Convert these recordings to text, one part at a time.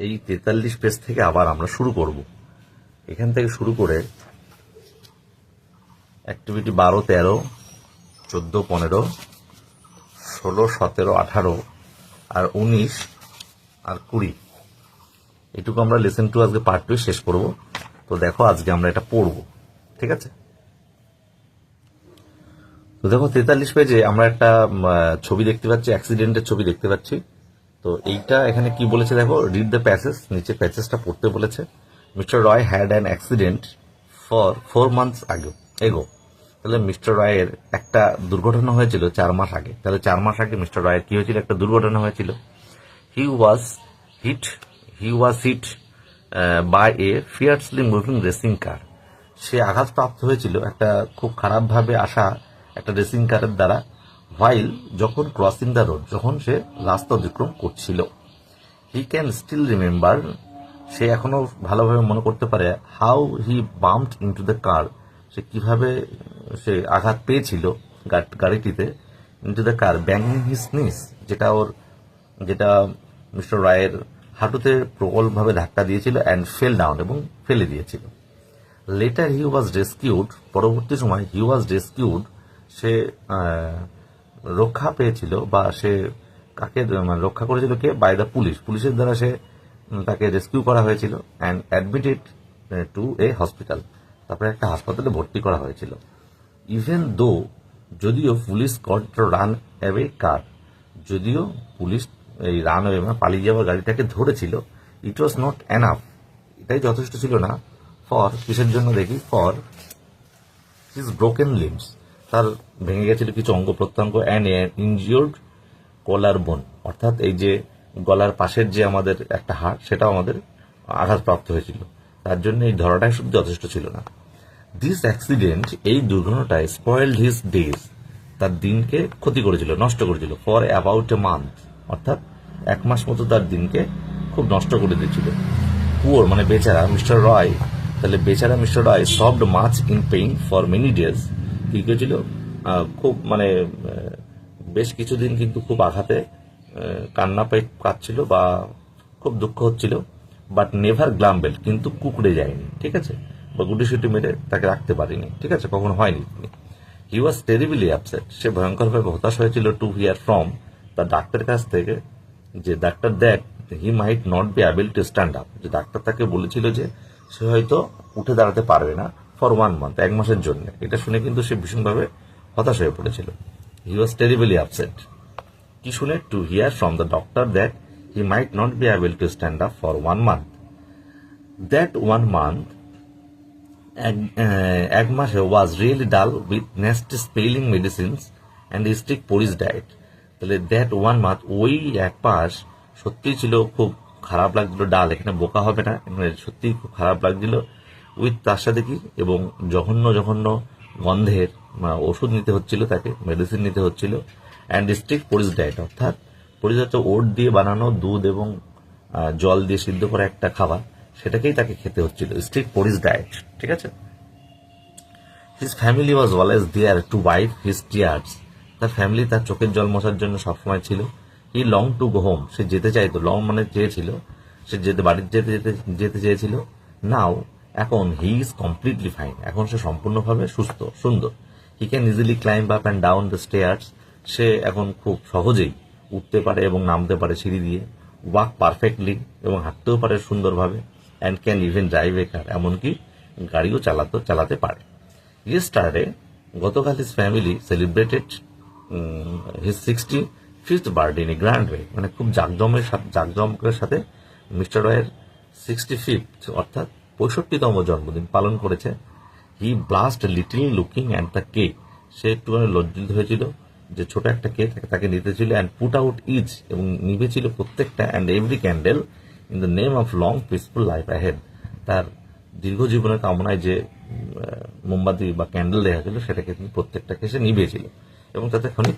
এই 43 পেজ থেকে আবার আমরা শুরু করব। এখান থেকে শুরু করে অ্যাক্টিভিটি 12, 13, 14, 15, 16, 17, 18 আর 19 আর 20 এটুকু আমরা লেসন 2 আজকে পার্ট 2 শেষ করব। তো দেখো আজকে আমরা এটা পড়বো, ঠিক আছে? তো দেখো 43 পেজে আমরা একটা ছবি দেখতে পাচ্ছি, অ্যাক্সিডেন্টের ছবি দেখতে পাচ্ছি। তো এইটা এখানে কি বলেছে দেখো, রিড দ্য প্যাসেজ, নিচে প্যাসেজটা পড়তে বলেছে। Mister Roy had an accident for 4 months এগো। তাহলে মিস্টার রয়ের একটা দুর্ঘটনা হয়েছিল 4 মাস আগে। তাহলে 4 মাস আগে মিস্টার রয়ের কি হয়েছিল? একটা দুর্ঘটনা হয়েছিল। He was hit by a fiercely moving racing car. সে আঘাতপ্রাপ্ত হয়েছিল একটা খুব খারাপভাবে আসা একটা রেসিং কারের দ্বারা, হোয়াইল যখন ক্রসিং দ্য রোড, যখন সে রাস্তা অতিক্রম করছিল। হি ক্যান স্টিল রিমেম্বার, সে এখনো ভালোভাবে মনে করতে পারে, how he bumped into the car, সে কিভাবে সে আঘাত পেয়েছিল গাড়িটিতে, into the car banging his knees, যেটা মিস্টার রায়ের হাঁটুতে প্রবলভাবে ধাক্কা দিয়েছিল, অ্যান্ড ফেল ডাউন, এবং ফেলে দিয়েছিল। লেটার হি ওয়াজ রেস্কিউড, পরবর্তী সময় হি ওয়াজ রেস্কিউড, সে রক্ষা পেয়েছিল, বা সে কাকে রক্ষা করেছিল কে? বাই দ্য পুলিশের দ্বারা সে তাকে রেস্কিউ করা হয়েছিল, and admitted to a hospital, তারপরে একটা হাসপাতালে ভর্তি করা হয়েছিল। ইভেন দো, যদিও police goat run away car, যদিও পুলিশ এই রান অ্যাওয়ে মানে পালিয়ে যাওয়া গাড়িটাকে ধরেছিল, ইট ওয়াজ নট এনাফ, এটাই যথেষ্ট ছিল না। ফর, কিসের জন্য দেখি, ফর হিজ ব্রোকেন লিম্স, তার ভেঙে গেছিল কিছু অঙ্গ প্রত্যঙ্গ, অ্যান্ড ইনজিওর্ড কলার বোন, অর্থাৎ এই যে গলার পাশের যে আমাদের একটা হাড়, সেটাও আমাদের আঘাতপ্রাপ্ত হয়েছিল। তার জন্য এই ধরাটাই শুধু যথেষ্ট ছিল না। দিস অ্যাক্সিডেন্ট, এই দুর্ঘটনাটায়, স্পয়েলড হিজ ডেজ, তার দিনকে ক্ষতি করেছিল, নষ্ট করেছিল। ফর অ্যাবাউট এ মান্থ, অর্থাৎ 1 মাস মতো তার দিনকে খুব নষ্ট করে দিয়েছিল। পুয়ার মানে বেচারা মিস্টার রয়, তাহলে বেচারা mister Roy suffered much in pain for many days, কি করেছিল? খুব মানে বেশ কিছুদিন কিন্তু খুব আঘাতে কান্না পাই কাঁদছিল, বা খুব দুঃখ হচ্ছিল। বাট নেভার গ্লাম্বেল, কিন্তু কুকড়ে যায়নি, ঠিক আছে, বা গুটিসুটি মেরে তাকে রাখতে পারিনি, ঠিক আছে, কখনো হয়নি। হি ওয়াজ টেরিবলি আপসেট, সে ভয়ঙ্করভাবে হতাশ হয়েছিল, টু হিয়ার ফ্রম, তার ডাক্তারের কাছ থেকে, যে doctor that he might not be able to stand up, যে ডাক্তার তাকে বলেছিল যে সে হয়তো উঠে দাঁড়াতে পারবে না ফর 1 month, 1 মাসের জন্য। এটা শুনে কিন্তু সে ভীষণভাবে হতাশ হয়ে পড়েছিল। হি ওয়াজ টেরিবলি আপসেট, কি শুনে? To hear from the doctor that he might not be able to stand up for 1 month। That 1 month, এক মাসে, was really dull with nasty smelling medicines and strict police diet. তাহলে that 1 month, ওই 1 মাস সত্যি ছিল খুব খারাপ লাগছিল। ডাল এখানে বোকা হবে না, এখানে সত্যি খুব খারাপ লাগছিল। উইথ, তার সাথে কি, এবং জঘন্য জঘন্য গন্ধের ওষুধ নিতে হচ্ছিল তাকে, মেডিসিন নিতে হচ্ছিল। অ্যান্ড স্ট্রিক্ট পুলিশ ডায়েট, অর্থাৎ পুলিশ হচ্ছে ওট দিয়ে বানানো দুধ এবং জল দিয়ে সিদ্ধ করা একটা খাবার, সেটাকেই তাকে খেতে হচ্ছিল, স্ট্রিক্ট পুলিশ ডায়েট, ঠিক আছে। His family was always there to wipe his tears, তার ফ্যামিলি তার চোখের জল মোছার জন্য সবসময় ছিল। He long to go home, সে যেতে চাইতো, লং মানে চেয়েছিল, সে বাড়িতে যেতে চেয়েছিল। নাও, এখন, হি ইজ কমপ্লিটলি ফাইন, এখন সে সম্পূর্ণভাবে সুস্থ সুন্দর। He can easily climb up and down the stairs, সে এখন খুব সহজেই উঠতে পারে এবং নামতে পারে সিঁড়ি দিয়ে। ওয়াক পারফেক্টলি, এবং হাঁটতেও পারে সুন্দরভাবে। And can even drive a কার, এমনকি গাড়িও চালাতে পারে। ইয়েস্টারডে, গতকাল, his family celebrated his 65th birthday in a grand way, মানে খুব জাঁকজমকের সাথে মিস্টার রয়ের 65th, অর্থাৎ 65তম জন্মদিন পালন করেছে। He blushed little looking at the cake, সে একটুখানি লজ্জিত হয়েছিল যে ছোট একটা কেক তাকে নিতে ছিল। অ্যান্ড পুট আউট ইচ, এবং নিভেছিল প্রত্যেকটা, and every candle in the name of long peaceful life ahead, তার দীর্ঘ জীবনের কামনায় যে মোমবাতি বা ক্যান্ডেল দেখা ছিল, সেটাকে তিনি প্রত্যেকটাকে সে নিভিয়েছিল, এবং তাতে খানিক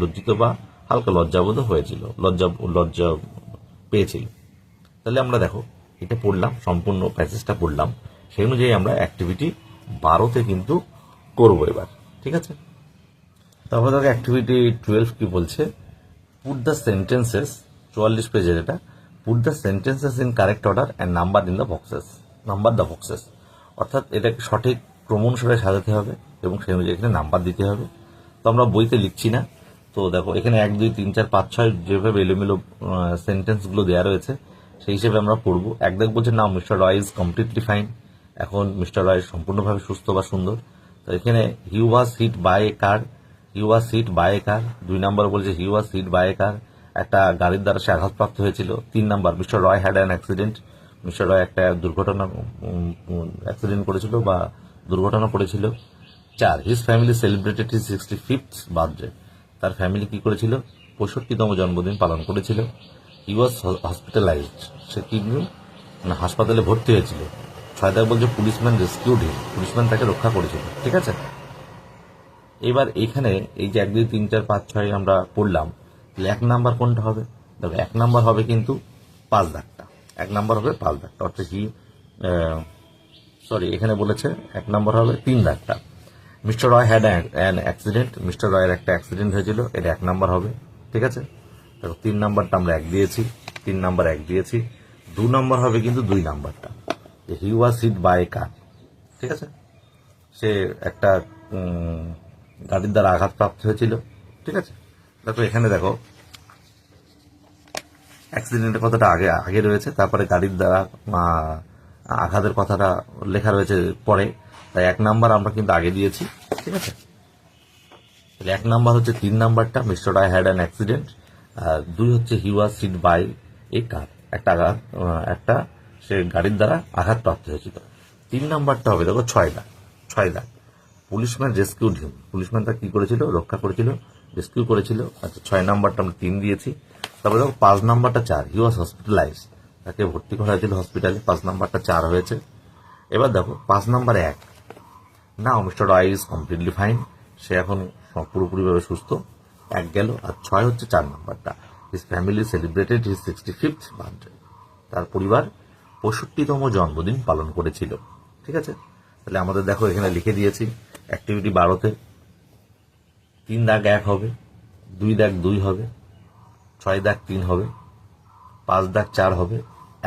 লজ্জিত বা হালকা লজ্জাবোধ হয়েছিল, লজ্জা পেয়েছিল। তাহলে আমরা দেখো, এটা পড়লাম, সম্পূর্ণ প্যাসেজটা পড়লাম, সেই অনুযায়ী আমরা অ্যাক্টিভিটি 12তে কিন্তু করবো এবার, ঠিক আছে। তারপর দেখো অ্যাক্টিভিটি 12 কি বলছে, পুট দ্য সেন্টেন্সেস, 44 পেজের এটা, put the sentences in correct order and number in the boxes, number the boxes, অর্থাৎ এটাকে সঠিক ক্রম অনুসারে সাজাতে হবে এবং সেই অনুযায়ী এখানে নাম্বার দিতে হবে। তো আমরা বইতে লিখছি না, তো দেখো এখানে 1 2 3 4 5 6 যেভাবে এলোমেলো সেন্টেন্সগুলো দেওয়া রয়েছে সেই হিসেবে আমরা পড়বো। এক দেখ বলছে now mister Roy is completely fine, এখন মিস্টার রয় সম্পূর্ণভাবে সুস্থ বা সুন্দর। তো এখানে he was hit by a car, he was hit by a car. 2 number বলছে he was hit by a কার, একটা গাড়ির দ্বারা সে আঘাতপ্রাপ্ত হয়েছিল। 3 number mister Roy had an accident, mister Roy একটা দুর্ঘটনা অ্যাক্সিডেন্ট করেছিল বা দুর্ঘটনা পড়েছিল। 4 his family celebrated his 65th birthday, তার ফ্যামিলি কি করেছিল 65তম জন্মদিন পালন করেছিল। হি ওয়াজ হসপিটালাইজড, সে কিডনি হাসপাতালে ভর্তি হয়েছিল। 6 দাগ বলছে পুলিশম্যান রেস্কিউড হিম, পুলিশম্যান তাকে রক্ষা করেছিল। ঠিক আছে, এবার এখানে এই যে 1 2 3 4 5 6 আমরা পড়লাম, তাহলে 1 নাম্বার কোনটা হবে? দেখো 1 নাম্বার হবে কিন্তু 5 দাগটা, 1 নাম্বার হবে 5 দাগটা, অর্থাৎ কি এখানে বলেছে 1 নাম্বার হবে 3 দাগটা। Mister Roy had an accident, mister রয়ের একটা অ্যাক্সিডেন্ট হয়েছিল, এটা 1 নাম্বার হবে। ঠিক আছে, দেখো 3 নাম্বারটা আমরা 1 দিয়েছি, 3 নাম্বার 1 দিয়েছি। 2 নাম্বার হবে কিন্তু 2 নাম্বারটা, হি ওয়াজ হিট বাই এ কার। ঠিক আছে, সে একটা গাড়ির দ্বারা আঘাতপ্রাপ্ত হয়েছিল। ঠিক আছে, দেখো এখানে দেখো অ্যাক্সিডেন্টের কথাটা আগে রয়েছে, তারপরে গাড়ির দ্বারা আঘাতের কথাটা লেখা রয়েছে পরে, তাই 1 নাম্বার আমরা কিন্তু আগে দিয়েছি। ঠিক আছে, 1 নাম্বার হচ্ছে 3 নাম্বারটা mister Roy had an accident, আর 2 হচ্ছে হি ওয়াজ হিট বাই এ কার, একটা সে গাড়ির দ্বারা আঘাতপ্রাপ্ত হয়েছিল। 3 নাম্বারটা হবে দেখো 6 দাগ পুলিশম্যান রেস্কিউড হিম, পুলিশম্যান তা কি করেছিল রক্ষা করেছিল, রেস্কিউ করেছিল। আচ্ছা 6 নাম্বারটা আমরা 3 দিয়েছি। তারপরে দেখো 5 নাম্বারটা 4, হি ওয়াজ হসপিটালাইজ, তাকে ভর্তি করা হয়েছিল হসপিটালে, 5 নাম্বারটা 4 হয়েছে। এবার দেখো 5 number 1, now mister Roy is completely fine, সে এখন পুরোপুরিভাবে সুস্থ, 1 গেল। আর 6 হচ্ছে 4 নাম্বারটা, his family celebrated his 65th birthday, তার পরিবার 65তম জন্মদিন পালন করেছিল। ঠিক আছে, তাহলে আমাদের দেখো এখানে লিখে দিয়েছি অ্যাক্টিভিটি 12তে 3 দাগ 1 হবে, 2 দাগ 2 হবে, 6 দাগ 3 হবে, 5 দাগ 4 হবে,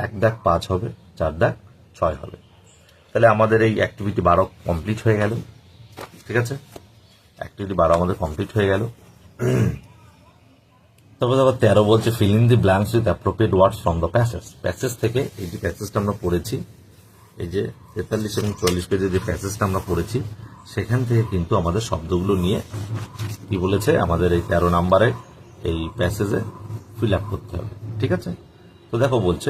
1 দাগ 5 হবে, 4 দাগ 6 হবে। তাহলে আমাদের এই অ্যাক্টিভিটি 12 কমপ্লিট হয়ে গেল। ঠিক আছে, অ্যাক্টিভিটি 12 আমাদের কমপ্লিট হয়ে গেল। তবে দেখো 13 বলছে fill in the blanks with appropriate words from the passage থেকে। এই যে প্যাসেজটা আমরা পড়েছি, এই যে 43 এবং 44 পেজে যে প্যাসেজটা আমরা পড়েছি, সেখান থেকে কিন্তু আমাদের শব্দগুলো নিয়ে কি বলেছে আমাদের এই 13 নাম্বারে এই প্যাসেজে ফিল আপ করতে হবে। ঠিক আছে, তো দেখো বলছে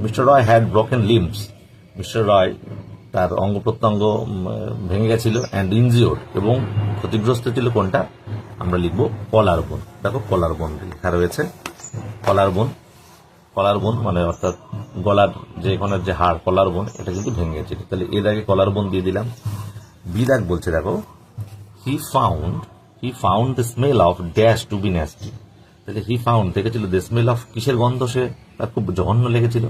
mister Roy had broken limbs, mister Roy তার অঙ্গ প্রত্যঙ্গ ভেঙে গেছিল, অ্যান্ড ইনজিওর্ড, এবং ক্ষতিগ্রস্ত ছিল কোনটা আমরা লিখবো কলার বোন। দেখো কলার বোন লেখা রয়েছে, কলার বোন মানে অর্থাৎ গলার যে এখানের যে হাড় কলার বোন, এটা কিন্তু ভেঙে গেছিল, তাহলে এর আগে কলার বোন দিয়ে দিলাম। বি দাগ বলছে দেখো he found the smell of dash to be nasty, তাহলে হি ফাউন্ড দেখেছিল দ্য স্মেল অফ কিসের গন্ধ, সে তার খুব জঘন্য লেগেছিল,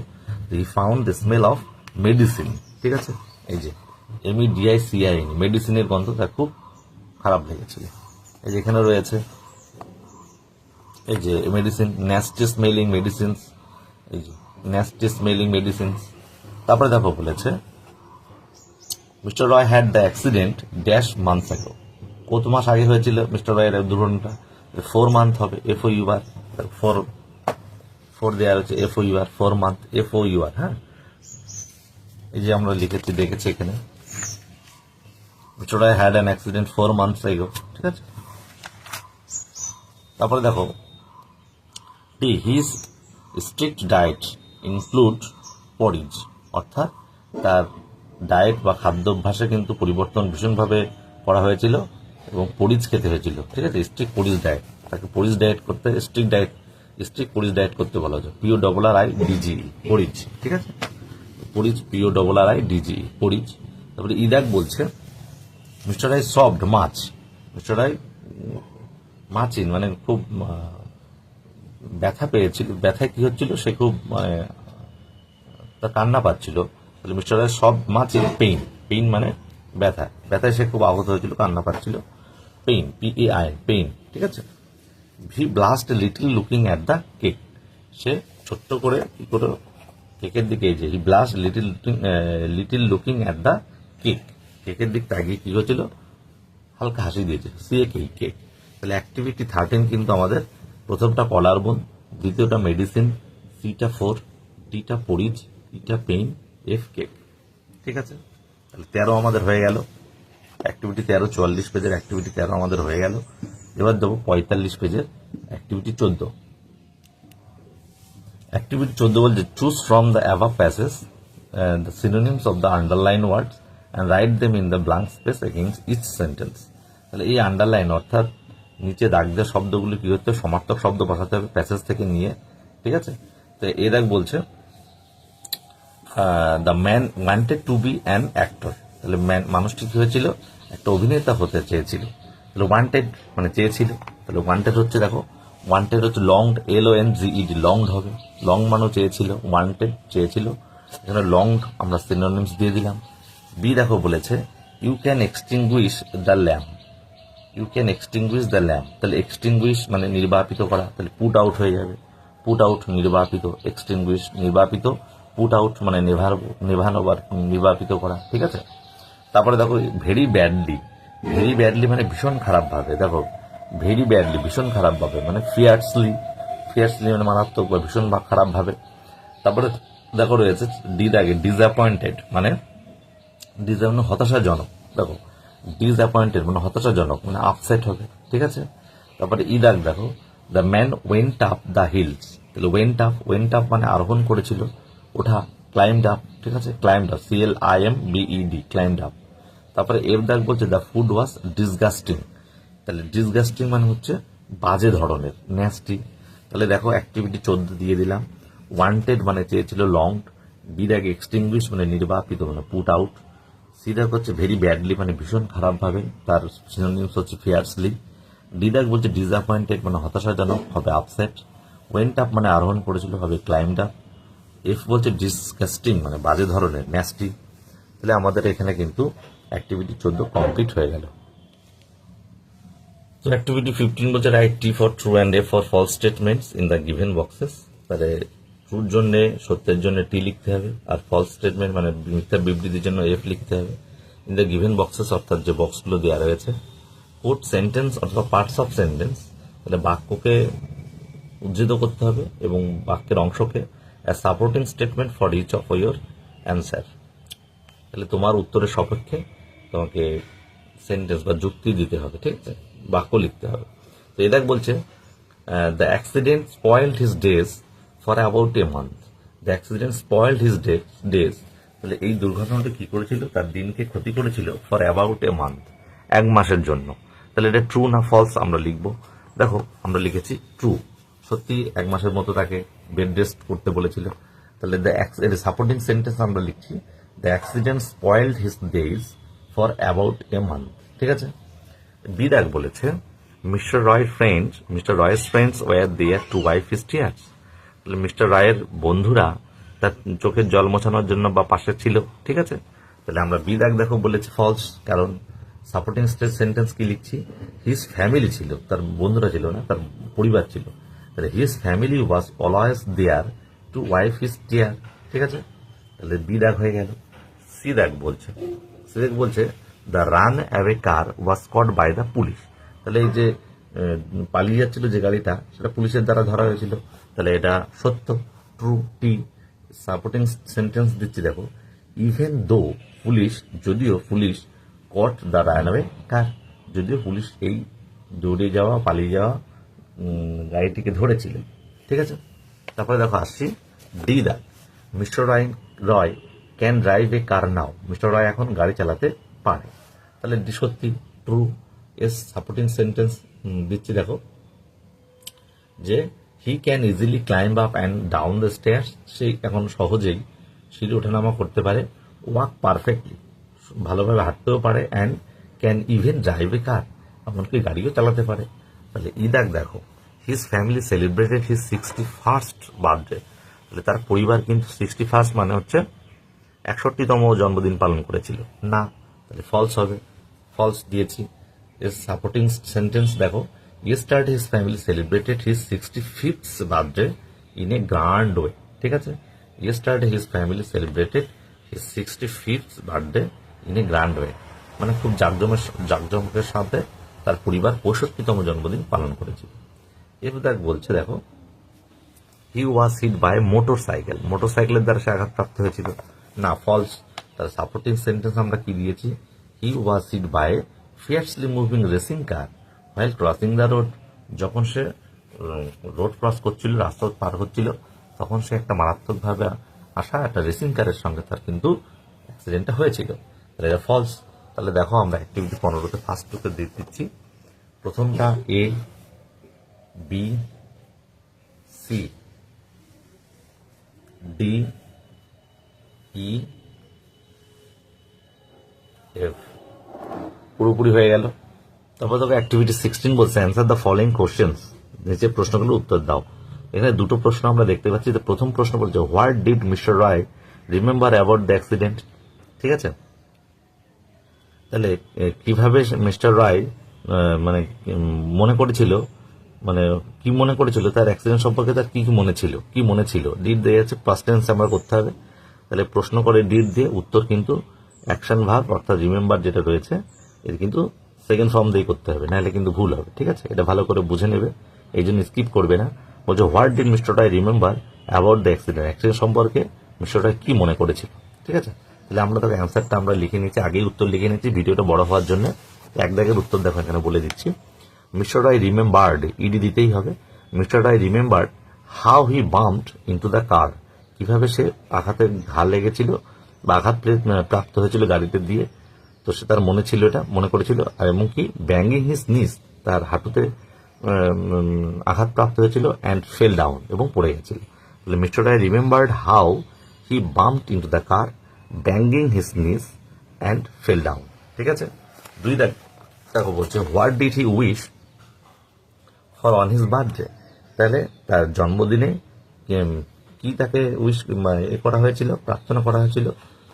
he found the smell of medicine. ঠিক আছে, এই যে MEDICIN মেডিসিনের গন্ধ তার খুব খারাপ লেগেছিল। এই যে এখানে রয়েছে এই যে মেডিসিন, ন্যাস্টি স্মেলিং মেডিসিনস, এই যে ন্যাস্টি স্মেলিং মেডিসিনস। তারপরে দেখো বলেছে mister Roy had the accident dash months ago, কত মাস আগে হয়েছিল মিস্টার রয়ের দুর্ঘটনাটা, 4 মান্থ হবে, FOUR, 4 দেওয়া হচ্ছে, FOUR 4 মান্থ, FOUR। হ্যাঁ, এই যে আমরা লিখেছি দেখেছি এখানে mister Roy had an accident 4 months ago. ঠিক আছে, তারপরে দেখো his strict diet include porridge, অর্থাৎ তার ডায়েট বা খাদ্যাভ্যাসে কিন্তু পরিবর্তন ভীষণভাবে করা হয়েছিল এবং পরিজ খেতে হয়েছিল। ঠিক আছে, স্ট্রিক্ট পরিজ ডায়েট, তাকে পরিজ ডায়েট করতে, স্ট্রিক্ট পরিজ ডায়েট করতে বলা হয়েছে, PORRIDGE পরিজ। ঠিক আছে, পরিজ PORRIDGE পরিজ। তারপরে ইদাক বলছে মিস্টার রাই সফট মাছ, মিস্টার রাই মাচিন মানে খুব ব্যথা পেয়েছিল, ব্যথায় কি হচ্ছিল সে খুব মানে তার কান্না পাচ্ছিল, তাহলে মিস্টার রাই সব মাচিন পেইন মানে ব্যথায় সে খুব আহত হয়েছিল, কান্না পাচ্ছিল, PAIN পেইন। ঠিক আছে, he blushed little looking at the cake, সে ছোট্ট করে কি করে কেকের দিকে, এই যে he blush little looking at the cake, কেকের দিক তাকিয়ে কি হয়েছিল, হালকা হাসি দিয়েছে, সি এ কেক কেক। তাহলে অ্যাক্টিভিটি 13 কিন্তু আমাদের প্রথমটা কলার বোন, দ্বিতীয়টা মেডিসিন, সিটা 4, টিটা পরিজ, ইটা পেইন, এফ কেক। ঠিক আছে, তাহলে 13 আমাদের হয়ে গেল। অ্যাক্টিভিটি 13, 44 পেজের অ্যাক্টিভিটি 13 আমাদের হয়ে গেল। এবার দেবো 45 পেজের অ্যাক্টিভিটি 14। অ্যাক্টিভিটি 14 বলছে choose from the above passage the synonyms of the underline words and write them in the blank space against each sentence. তাহলে এই আন্ডারলাইন অর্থাৎ নিচে দাগ দেওয়া শব্দগুলি কি হচ্ছে, সমার্থক শব্দ বসাতে হবে প্যাসেজ থেকে নিয়ে। ঠিক আছে, তো এ দেখ বলছে the man wanted to be an actor. তাহলে মানুষটি কি হয়েছিল, একটা অভিনেতা হতে চেয়েছিল। তাহলে ওয়ান্টেড মানে চেয়েছিল, তাহলে ওয়ান্টেড হচ্ছে দেখো, ওয়ান্টেড হচ্ছে লংড, LONGED, লংড হবে, লং মানেও চেয়েছিল, ওয়ান্টেড চেয়েছিল, এখানে লংড আমরা সিনোনিমস দিয়ে দিলাম। বি দেখো বলেছে you can extinguish the lamp, you can extinguish the lamp. তাহলে এক্সটিংগুইশ মানে নির্বাপিত করা, তাহলে পুট আউট হয়ে যাবে, পুট আউট নির্বাপিত, এক্সটিংগুইশ নির্বাপিত, পুট আউট মানে নেভানো বা নির্বাপিত করা। ঠিক আছে, তারপরে দেখো ভেরি ব্যাডলি, ভেরি ব্যাডলি মানে ভীষণ খারাপভাবে, দেখো ভেরি ব্যাডলি ভীষণ খারাপভাবে মানে ফিয়ার্সলি, ফিয়ার্সলি মানে মারাত্মক বা ভীষণ খারাপভাবে। তারপরে দেখো রয়েছে ডি দাগে ডিসঅ্যাপয়েন্টেড মানে হতাশাজনক, দেখো ডিসঅ্যাপয়েন্টেড মানে হতাশাজনক মানে আপসেট হবে। ঠিক আছে, তারপরে ই দাগ দেখো the man went up the hills. তাহলে ওয়েন্ট আপ মানে আরোহণ করেছিল, ওঠা, ক্লাইম্বড আপ। ঠিক আছে, climbed up, CLIMBED, climbed up. তারপরে এর দাগ বলছে দ্য ফুড ওয়াজ ডিসগাস্টিং। তাহলে ডিসগাস্টিং মানে হচ্ছে বাজে ধরনের, ন্যাস্টি। তাহলে দেখো অ্যাক্টিভিটি 14 দিয়ে দিলাম। ওয়ান্টেড মানে চেয়েছিল, লংড। বি দাগ এক্সটিংগুইশ মানে নির্বাপিত মানে পুট আউট। সি দাগ হচ্ছে ভেরি ব্যাডলি মানে ভীষণ খারাপভাবে, তার সিনোনিমস হচ্ছে ফিয়ার্সলি। ডি দাগ বলছে ডিসঅ্যাপয়েন্টেড মানে হতাশাজনক, হবে আপসেট। ওয়েন্ট আপ মানে আরোহণ করেছিল, হবে ক্লাইম্বড আপ। এফ বলছে ডিসগাস্টিং মানে বাজে ধরনের, ন্যাস্টি। তাহলে আমাদের এখানে কিন্তু অ্যাক্টিভিটি 14 কমপ্লিট হয়ে গেল। তো অ্যাক্টিভিটি 15 বলছে write T for true and F for false statements in the given boxes. তাহলে ট্রুর জন্য সত্যের জন্য টি লিখতে হবে, আর ফলস স্টেটমেন্ট মানে মিথ্যা বিবৃতির জন্য এফ লিখতে হবে। ইন দ্য গিভেন বক্সেস অর্থাৎ যে বক্সগুলো দেওয়া রয়েছে। কোট সেন্টেন্স অথবা পার্টস অফ সেন্টেন্স, তাহলে বাক্যকে উদ্ধৃত করতে হবে এবং বাক্যের অংশকে as supporting statement for each of your answer. তাহলে তোমার উত্তরের সপক্ষে তোমাকে সেন্টেন্স বা যুক্তি দিতে হবে। ঠিক আছে, বাক্য লিখতে হবে। তো এ দেখ বলছে the accident spoiled his days for about a month. The accident spoiled his days. তাহলে এই দুর্ঘটনাটা কি করেছিল, তার দিনকে ক্ষতি করেছিল ফর অ্যাবাউট এ মান্থ, 1 মাসের জন্য। তাহলে এটা ট্রু না ফলস আমরা লিখবো। দেখো আমরা লিখেছি ট্রু, সত্যি 1 মাসের মতো তাকে বেড রেস্ট করতে বলেছিল। তাহলে দ্য সাপোর্টিং সেন্টেন্স আমরা লিখছি the accident spoiled his days for about a month. ঠিক আছে, বি দাগ বলেছে মিস্টার রয়ের friends were there to wipe his tears. তাহলে মিস্টার রয়ের বন্ধুরা তার চোখের জল মোছানোর জন্য বা পাশে ছিল। ঠিক আছে, তাহলে আমরা বি দাগ দেখো বলেছে ফলস, কারণ সাপোর্টিং সেন্টেন্স কি লিখছি, হিজ ফ্যামিলি ছিল, তার বন্ধুরা ছিল না, তার পরিবার ছিল। তাহলে his family was always there to wipe his tear. ঠিক আছে, তাহলে বি দাগ হয়ে গেল। সি দাগ বলছে the run away car was caught by the police. তাহলে এই যে পালিয়ে যাচ্ছিল যে গাড়িটা, সেটা পুলিশের দ্বারা ধরা হয়েছিল। তাহলে এটা সত্য, ট্রু। টি সাপোর্টিং সেন্টেন্স দিচ্ছি দেখো ইভেন দো পুলিশ, যদিও police caught the run away car, যদিও পুলিশ এই দৌড়ে যাওয়া পালিয়ে যাওয়া গাড়িটিকে ধরেছিল। ঠিক আছে, তারপরে দেখো আসছি ডি দা mister Roy can drive a car now. Mister Roy এখন গাড়ি চালাতে পারে। তাহলে ডি সত্যি, ট্রু। এস সাপোর্টিং সেন্টেন্স দিচ্ছি দেখো যে he can easily climb up and down the stairs, সে এখন সহজেই সিঁড়ি ওঠানামা করতে পারে। ওয়াক পারফেক্টলি, ভালোভাবে হাঁটতেও পারে। And can even drive a কার, এমনকি গাড়িও চালাতে পারে। তাহলে ই দেখো his family celebrated his 61st birthday. তাহলে তার পরিবার কিন্তু 61st মানে হচ্ছে 61তম জন্মদিন পালন করেছিল না, তাহলে ফলস হবে, ফলস দিয়েছি। এর সাপোর্টিং সেন্টেন্স দেখো yesterday his family celebrated his 65th birthday in a grand way, ঠিক আছে। Yesterday his family celebrated his 65th birthday in a grand way, মানে খুব জাঁকজমকের সাথে তার পরিবার 65তম জন্মদিন পালন করেছিল। এবার দেখ বলছে, দেখো হি ওয়াজ হিট বাই মোটরসাইকেল, মোটরসাইকেলের দ্বারা সে আঘাতপ্রাপ্ত হয়েছিল, না ফলস। তার সাপোর্টিং সেন্টেন্স আমরা কি দিয়েছি, he was hit by fiercely moving racing car while crossing the road, যখন সে রোড ক্রস করছিল, রাস্তা পার হচ্ছিল, তখন সে একটা মারাত্মকভাবে আসা একটা রেসিং কারের সঙ্গে তার কিন্তু অ্যাক্সিডেন্টটা হয়েছিল। তাহলে এটা ফলস। তাহলে দেখো আমরা অ্যাক্টিভিটি 15তে ফার্স্ট টুকে দিয়ে দিচ্ছি। প্রথমটা এ, বি, সি, ডি, ই, এফ, পুরোপুরি হয়ে গেল। তারপর তোকে অ্যাক্টিভিটি 16 বলছে অ্যান্সার দ্য ফলোইং কোশ্চেন্স, নিচে প্রশ্নগুলো উত্তর দাও। এখানে দুটো প্রশ্ন আমরা দেখতে পাচ্ছি। প্রথম প্রশ্ন বলছে what did mister Roy remember about the accident, ঠিক আছে। তাহলে কিভাবে মিস্টার রায় মানে মনে করেছিল, মানে কি মনে করেছিল তার অ্যাক্সিডেন্ট সম্পর্কে, তার কি মনে ছিল। ডিড দিয়ে যাচ্ছে ফার্স্ট টেন্স আমরা করতে হবে। তাহলে প্রশ্ন করে ডিড দিয়ে, উত্তর কিন্তু অ্যাকশন ভার্ব অর্থাৎ রিমেম্বার যেটা রয়েছে এর কিন্তু সেকেন্ড ফর্ম দিয়ে করতে হবে, নাহলে কিন্তু ভুল হবে, ঠিক আছে। এটা ভালো করে বুঝে নেবে, এই জন্য স্কিপ করবে না। বলছে what did mister Roy remember about the accident সম্পর্কে মিস্টার রায় কি মনে করেছিল, ঠিক আছে। তাহলে আমরা তাকে অ্যান্সারটা আমরা লিখে নিচ্ছি, আগেই উত্তর লিখে নিচ্ছি, ভিডিওটা বড় হওয়ার জন্য এক দাগের উত্তর দেখো এখানে বলে দিচ্ছি। মিস্টার রায় রিমেম্বার্ড, ইডি দিতেই হবে। Mister Roy remembered how he bumped into the car, কিভাবে সে আঘাতে ঘা লেগেছিল বা আঘাত প্রাপ্ত হয়েছিল গাড়িতে দিয়ে, তো সে তার মনে করেছিল। আর এমনকি ব্যাঙ্গিং হিজ নিস, তার হাঁটুতে আঘাত প্রাপ্ত হয়েছিল, অ্যান্ড ফেল ডাউন, এবং পড়ে গেছিল। তাহলে mister Roy remembered how he bumped into the car, banging his knees and fell down, ঠিক আছে। দুই দেখো বলছে what did he wish for on his birthday, তাহলে তার জন্মদিনে কি তাকে উইশ করা হয়েছিল, প্রার্থনা করা হয়েছিল।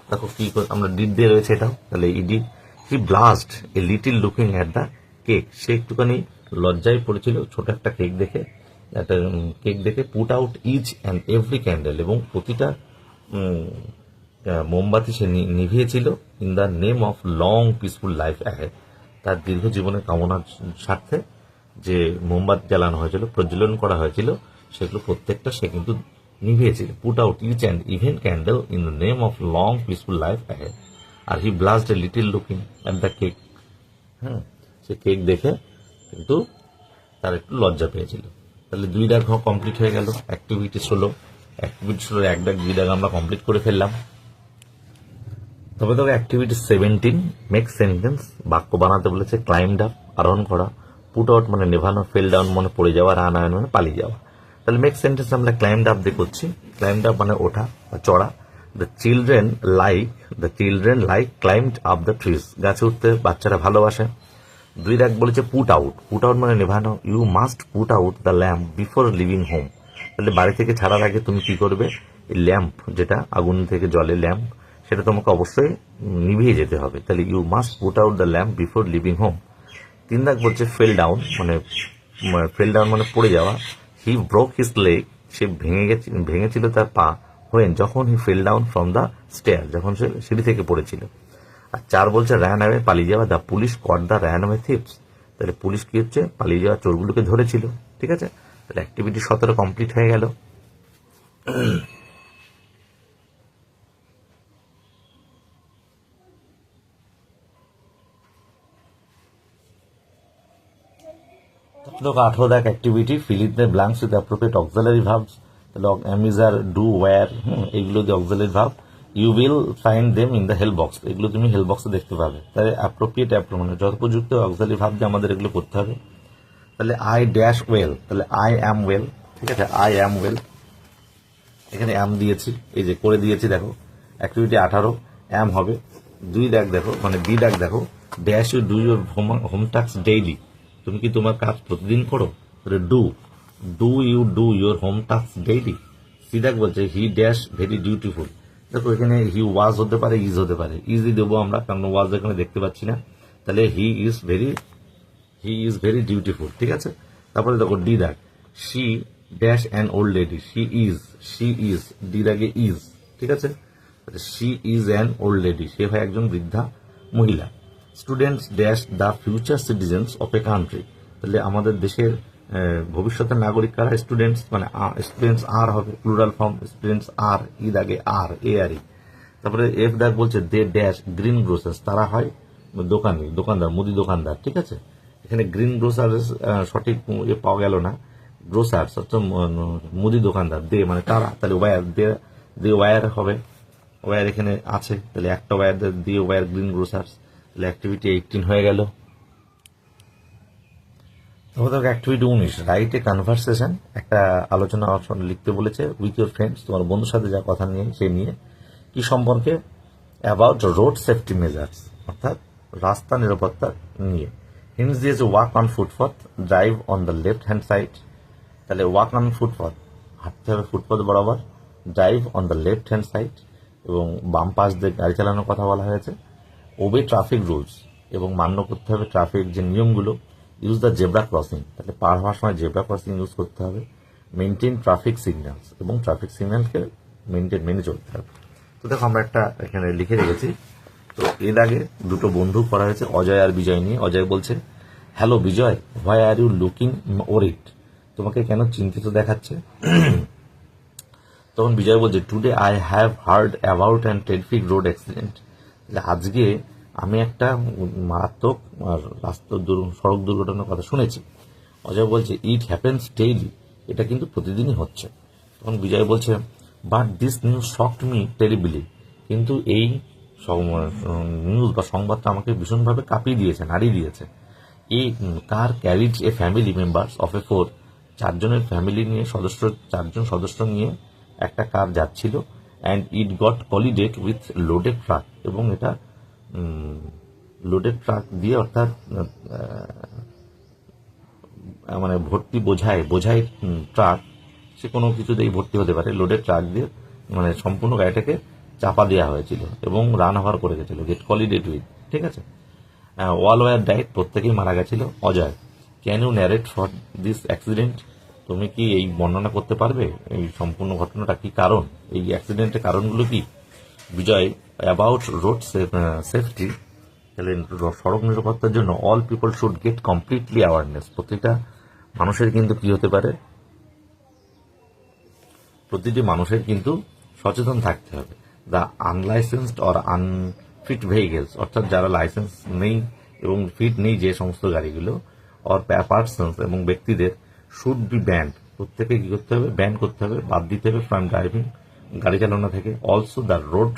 দেখো কি আমরা ডিড দিয়ে রয়েছে এটাও, তাহলে E did. He blushed a little looking at the cake, সে একটুখানি লজ্জায় পড়েছিল ছোট একটা কেক দেখে। Put out each and every candle, এবং প্রতিটা মোমবাতি সে নিভিয়েছিল। In the name of long peaceful life ahead, তার দীর্ঘ জীবনের কামনার স্বার্থে যে মোমবাতি জ্বালানো হয়েছিল, প্রজ্বলন করা হয়েছিল, সেগুলো প্রত্যেকটা সে কিন্তু নিভিয়েছিল। Put out each and even candle in the name of long peaceful life ahead. আর he blushed a little looking at the cake, সে কেক দেখে কিন্তু তার একটু লজ্জা পেয়েছিল। তাহলে দুই দাগ কমপ্লিট হয়ে গেল। অ্যাক্টিভিটি 16 এক দাগ দুই দাগ আমরা কমপ্লিট করে ফেললাম। তবে তোকে অ্যাক্টিভিটি 17 মেক সেন্টেন্স, বাক্য বানাতে বলেছে। ক্লাইম্বড আপ, আরোহণ করা, পুট আউট মানে নেভানো, ফেল ডাউন মানে পড়ে যাওয়া, রান আয়ন মানে পালিয়ে যাওয়া। তাহলে মেক সেন্টেন্স আমরা ক্লাইম্বড আপ দিয়ে করছি। ক্লাইম্বড আপ মানে ওঠা বা চড়া। The children like climbed up the trees, গাছে উঠতে বাচ্চারা ভালোবাসে। দুই দাগ বলেছে পুট আউট মানে নেভানো। You must put out the lamp before leaving home, তাহলে বাড়ি থেকে ছাড়ার আগে তুমি কি করবে, এই ল্যাম্প যেটা আগুন থেকে জলে ল্যাম্প, সেটা তোমাকে অবশ্যই নিভিয়ে যেতে হবে। তাহলে you must put out the lamp before leaving home. তিন দাগ বলছে ফেল ডাউন মানে পড়ে যাওয়া। হি ব্রোক হিজ লেগ, সে ভেঙেছিল তার পা। হোয়েন, যখন he fell down from the stair, যখন সে সিঁড়ি থেকে পড়েছিল। আর চার বলছে র্যান অ্যাওয়ে, পালিয়ে যাওয়া। The police caught the ran away thieves, তাহলে পুলিশ কি হচ্ছে, পালিয়ে যাওয়া চোরগুলোকে ধরেছিল, ঠিক আছে। তাহলে অ্যাক্টিভিটি 17 কমপ্লিট হয়ে গেল। লোক 18 দেখ activity fill in the blanks with appropriate auxiliary verbs. তাহলে অ্যামিজার, ডু, ওয়্যার, এইগুলো দিয়ে auxiliary verb. You will find them in the help box, এগুলো তুমি হেল্প বক্সে দেখতে পাবে। তাহলে অ্যাপ্রোপ্রিয়েট মানে যথোপযুক্ত অক্সিলারি ভার্ব দিয়ে আমাদের এগুলো করতে হবে। তাহলে আই ড্যাশ ওয়েল, তাহলে আই অ্যাম ওয়েল, ঠিক আছে। আই অ্যাম ওয়েল, এখানে অ্যাম দিয়েছি, এই যে করে দিয়েছি দেখো। অ্যাক্টিভিটি 18 অ্যাম হবে। দুই দাগ দেখো, মানে বি দাগ দেখো, dash you do your home task daily, তুমি কি তোমার কাজ প্রতিদিন করো, do you do your home task daily. C দাগ বলছে হি ড্যাশ ভেরি ডিউটিফুল, দেখো এখানে হি ওয়াজ হতে পারে, ইজ হতে পারে। ইজই দেবো আমরা, কারণ ওয়াজ এখানে দেখতে পাচ্ছি না। তাহলে হি ইজ ভেরি ডিউটিফুল, ঠিক আছে। তারপরে দেখো ডি দাগ, she dash an old lady, she is ডির আগে ইজ, ঠিক আছে, she is an old lady, সে হয় একজন বৃদ্ধা মহিলা। Students dash the future citizens of a country, তাহলে আমাদের দেশের ভবিষ্যতের নাগরিক কারা? স্টুডেন্টস, মানে স্টুডেন্টস আর হবে প্লুরাল ফর্ম, স্টুডেন্টস আর, ইর আগে আর, এ আর ই। তারপরে এফ দাগ বলছে দে ড্যাশ গ্রিন গ্রোসার্স, তারা হয় দোকানদার, মুদি দোকানদার, ঠিক আছে। এখানে গ্রিন গ্রোসার্স সঠিক পাওয়া গেল না, গ্রোসার্স হচ্ছে মুদি দোকানদার, দে মানে তারা, তাহলে ওয়ার দে ওয়ার হবে, ওয়ার এখানে আছে, তাহলে একটা ওয়ার দিয়ে ওয়ার গ্রিন গ্রোসার্স, তাহলে অ্যাক্টিভিটি 18 হয়ে গেল। তারপর অ্যাক্টিভিটি 19, রাইট এ কনভারসেশন, একটা আলোচনা লিখতে বলেছে উইথ ইউর ফ্রেন্ডস, তোমার বন্ধুর সাথে যা কথা নিয়ে সে নিয়ে কি সম্পর্কে? অ্যাবাউট রোড সেফটি মেজার্স, অর্থাৎ রাস্তা নিরাপত্তা নিয়ে। হিন্টস দিয়েছে walk on footpath, drive on the left hand side, তাহলে ওয়াক অন ফুটপাথ, হাঁটতে হবে ফুটপাথ বরাবর, drive on the left hand side, এবং বাম পাশ দিয়ে গাড়ি চালানোর কথা বলা হয়েছে। ওবে ট্রাফিক রুলস, এবং মান্য করতে হবে ট্রাফিক যে নিয়মগুলো। ইউজ দ্য জেব্রা ক্রসিং, তাহলে পার হওয়ার সময় জেব্রা ক্রসিং ইউজ করতে হবে। মেনটেন ট্রাফিক সিগন্যালস, এবং ট্রাফিক সিগন্যালকে মেনে চলতে হবে। তো দেখো আমরা একটা এখানে লিখে রেখেছি। তো এর আগে দুটো বন্ধু করা হয়েছে অজয় আর বিজয় নিয়ে। অজয় বলছে, hello Vijay, why are you looking worried, তোমাকে কেন চিন্তিত দেখাচ্ছে? তখন বিজয় বলছে, today I have heard about an traffic road accident, আজকে আমি একটা মারাত্মক সড়ক দুর্ঘটনার কথা শুনেছি। অজয় বলছে, ইট হ্যাপেন্স ডেইলি, এটা কিন্তু প্রতিদিনই হচ্ছে। তখন বিজয় বলছে, but this news shocked me terribly, কিন্তু এই নিউজ বা সংবাদটা আমাকে ভীষণভাবে কাঁপিয়ে দিয়েছে, নাড়িয়ে দিয়েছে। এই car carriage a family members of a 4, চারজন সদস্য নিয়ে একটা কার যাচ্ছিল, and it got collided with loaded truck, এবং এটা লোডেড ট্রাক দিয়ে, অর্থাৎ মানে বোঝাই ট্রাক, সে কোনো কিছুতেই ভর্তি হতে পারে, লোডেড ট্রাক দিয়ে মানে সম্পূর্ণ গাড়িটাকে চাপা দেওয়া হয়েছিল এবং রান ওভার করে গেছিল, গেট কলিডেড উইথ, ঠিক আছে। অল ওয়ার ডাইট, প্রত্যেকেই মারা গেছিল। Ajay, can you narrate for this accident, তুমি কি এই বর্ণনা করতে পারবে এই সম্পূর্ণ ঘটনাটা কি কারণ, এই অ্যাক্সিডেন্টের কারণগুলো কি? বিজয়, অ্যাবাউট রোড সেফটি, তাহলে সড়ক নিরাপত্তার জন্য all people should get completely awareness, প্রতিটা মানুষের কিন্তু কি হতে পারে, প্রতিটি মানুষের কিন্তু সচেতন থাকতে হবে। দ্য আনলাইসেন্সড অর আনফিট ভেহিকেলস, অর্থাৎ যারা লাইসেন্স নেই এবং ফিট নেই যে সমস্ত গাড়িগুলো, অর পার্সনস, এবং ব্যক্তিদের, শুড বি ব্যান্ড, প্রত্যেকে কি করতে হবে? ব্যান করতে হবে, বাদ দিতে হবে ফ্রম ড্রাইভিং, গাড়ি চালানো থেকে। Also the road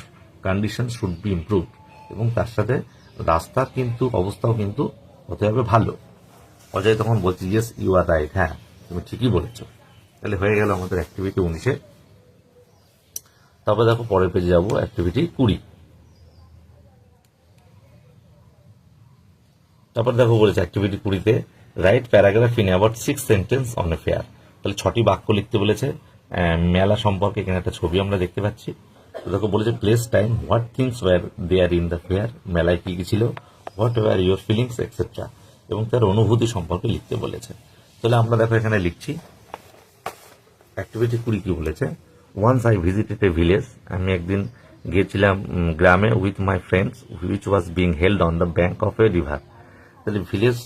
condition should be improve, এবং তার সাথে রাস্তার কিন্তু অবস্থাও কিন্তু হতে হবে ভালো। অজয় তখন বলছি, ইয়েস ইউ আর রাইট, হ্যাঁ তুমি ঠিকই বলেছো। তাহলে হয়ে গেল আমাদের অ্যাক্টিভিটি 19। তারপরে দেখো পরের পেজে যাবো, অ্যাক্টিভিটি 20। তারপর দেখো বলেছে অ্যাক্টিভিটি 20-তে write paragraph in about 6 sentence on a fair, তাহলে 6টি বাক্য লিখতে বলেছে মেলা সম্পর্কে। এখানে একটা ছবি আমরা দেখতে পাচ্ছি। তো দেখো বলেছে, place time, what things were there in the fair, মেলায় কি কি ছিল, what were your feelings etcetera, এবং তার অনুভূতি সম্পর্কে লিখতে বলেছে। তাহলে আমরা দেখো এখানে লিখছি অ্যাক্টিভিটি 20 কি বলেছে। Once I visited a village, আমি একদিন গিয়েছিলাম গ্রামে, with my friends, which was being held on the bank of a river, তাহলে ভিলেজ,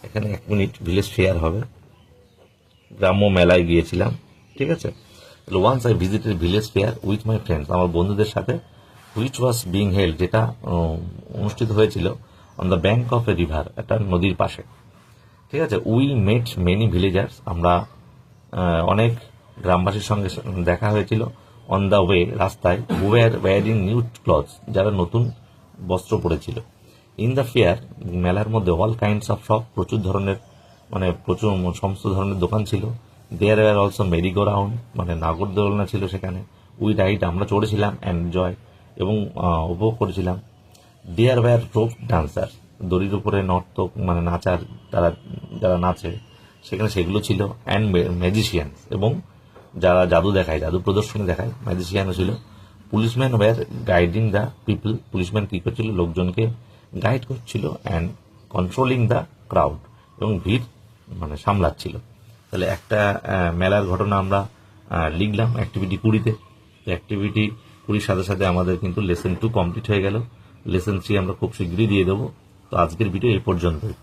এখানে 1 মিনিট, ভিলেজ ফেয়ার হবে, গ্রাম্য মেলায় গিয়েছিলাম, ঠিক আছে। তাহলে once I visited village fair with my friends, আমার বন্ধুদের সাথে, হুইচ ওয়াজ বিং হেল্ড, যেটা অনুষ্ঠিত হয়েছিল, on the bank of a river, একটা নদীর পাশে, ঠিক আছে। উই মেট মেনি ভিলেজার্স, আমরা অনেক গ্রামবাসীর সঙ্গে দেখা হয়েছিল। অন দ্য ওয়ে, রাস্তায়, ওয়ারিং নিউ ক্লথস, যারা নতুন বস্ত্র পরেছিল। ইন দ্য ফেয়ার, মেলার মধ্যে, অল কাইন্ডস অফ শপ, প্রচুর সমস্ত ধরনের দোকান ছিল। There were also merry go round, মানে নাগরদোলনা ছিল সেখানে। উই রাইড, আমরা চড়েছিলাম, এনজয়, এবং উপভোগ করেছিলাম। দেয়ার ওয়ার রোপ ডান্সার, দড়ির উপরে নর্তক, মানে নাচার, যারা নাচে সেখানে সেগুলো ছিল। অ্যান্ড ম্যাজিশিয়ানস, এবং যারা জাদু প্রদর্শনী দেখায়, ম্যাজিশিয়ানও ছিল। Policeman were guiding the people, policeman কি করছিল, লোকজনকে গাইড করছিল। অ্যান্ড কন্ট্রোলিং দ্য ক্রাউড, এবং ভিড় মানে সামলাচ্ছিল। তাহলে একটা মেলার ঘটনা আমরা লিখলাম অ্যাক্টিভিটি 20-তে। অ্যাক্টিভিটি 20 সাথে সাথে আমাদের কিন্তু লেসন 2 কমপ্লিট হয়ে গেল। লেসন 3 আমরা খুব শীঘ্রই দিয়ে দেবো। তো আজকের ভিডিও এই পর্যন্তই।